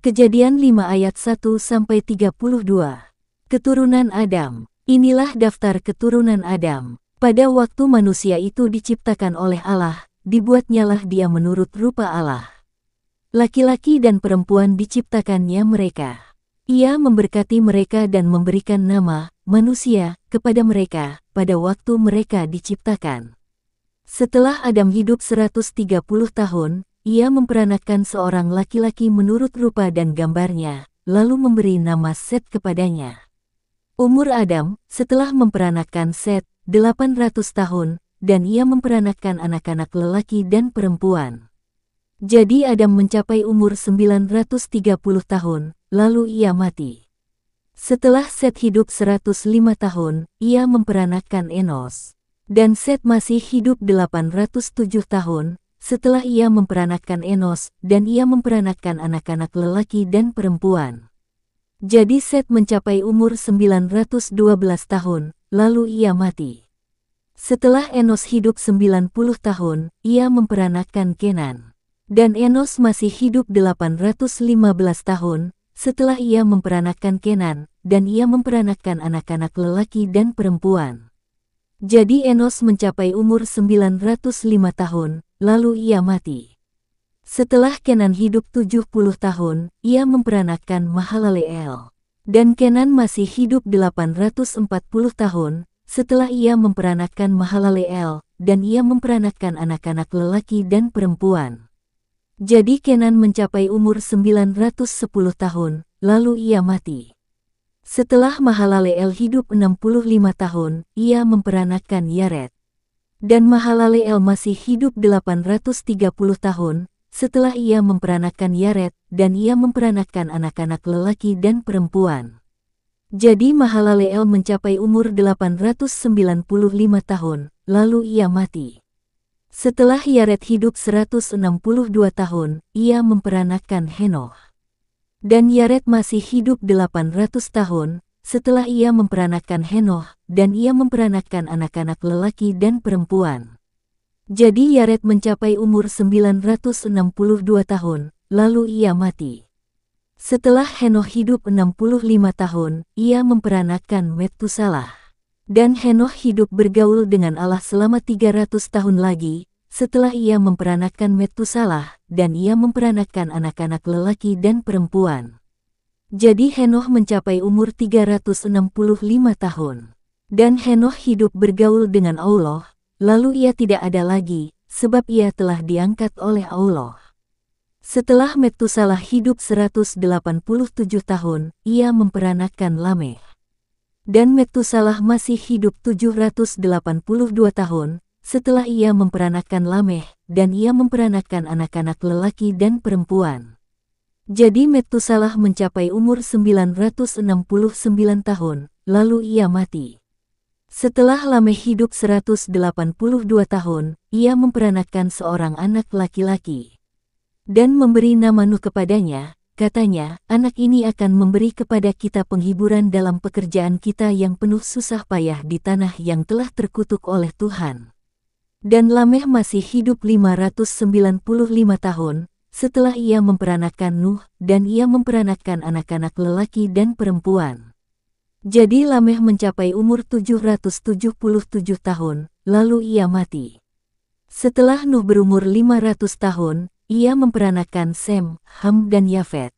Kejadian 5 ayat 1-32. Keturunan Adam. Inilah daftar keturunan Adam. Pada waktu manusia itu diciptakan oleh Allah, dibuatnyalah dia menurut rupa Allah. Laki-laki dan perempuan diciptakannya mereka. Ia memberkati mereka dan memberikan nama, manusia, kepada mereka, pada waktu mereka diciptakan. Setelah Adam hidup 130 tahun, ia memperanakkan seorang laki-laki menurut rupa dan gambarnya, lalu memberi nama Set kepadanya. Umur Adam, setelah memperanakkan Set, 800 tahun, dan ia memperanakkan anak-anak lelaki dan perempuan. Jadi Adam mencapai umur 930 tahun, lalu ia mati. Setelah Set hidup 105 tahun, ia memperanakkan Enos. Dan Set masih hidup 807 tahun, setelah ia memperanakkan Enos, dan ia memperanakkan anak-anak lelaki dan perempuan. Jadi Set mencapai umur 912 tahun, lalu ia mati. Setelah Enos hidup 90 tahun, ia memperanakkan Kenan. Dan Enos masih hidup 815 tahun, setelah ia memperanakkan Kenan, dan ia memperanakkan anak-anak lelaki dan perempuan. Jadi Enos mencapai umur 905 tahun, lalu ia mati. Setelah Kenan hidup 70 tahun, ia memperanakkan Mahalaleel. Dan Kenan masih hidup 840 tahun, setelah ia memperanakkan Mahalaleel, dan ia memperanakkan anak-anak lelaki dan perempuan. Jadi Kenan mencapai umur 910 tahun, lalu ia mati. Setelah Mahalaleel hidup 65 tahun, ia memperanakkan Yared. Dan Mahalaleel masih hidup 830 tahun, setelah ia memperanakkan Yared, dan ia memperanakkan anak-anak lelaki dan perempuan. Jadi Mahalaleel mencapai umur 895 tahun, lalu ia mati. Setelah Yared hidup 162 tahun, ia memperanakkan Henoh. Dan Yared masih hidup 800 tahun, setelah ia memperanakkan Henoh, dan ia memperanakkan anak-anak lelaki dan perempuan. Jadi Yared mencapai umur 962 tahun, lalu ia mati. Setelah Henoh hidup 65 tahun, ia memperanakkan Methusalah. Dan Henoh hidup bergaul dengan Allah selama 300 tahun lagi, setelah ia memperanakkan Methusalah, dan ia memperanakkan anak-anak lelaki dan perempuan. Jadi Henoh mencapai umur 365 tahun. Dan Henoh hidup bergaul dengan Allah, lalu ia tidak ada lagi, sebab ia telah diangkat oleh Allah. Setelah Methusalah hidup 187 tahun, ia memperanakkan Lameh. Dan Methusalah masih hidup 782 tahun, setelah ia memperanakkan Lameh, dan ia memperanakkan anak-anak lelaki dan perempuan. Jadi Methusalah mencapai umur 969 tahun, lalu ia mati. Setelah Lameh hidup 182 tahun, ia memperanakkan seorang anak laki-laki. Dan memberi nama Nuh kepadanya, katanya, anak ini akan memberi kepada kita penghiburan dalam pekerjaan kita yang penuh susah payah di tanah yang telah terkutuk oleh Tuhan. Dan Lameh masih hidup 595 tahun, setelah ia memperanakkan Nuh, dan ia memperanakkan anak-anak lelaki dan perempuan. Jadi Lameh mencapai umur 777 tahun, lalu ia mati. Setelah Nuh berumur 500 tahun, ia memperanakkan Sem, Ham dan Yafet.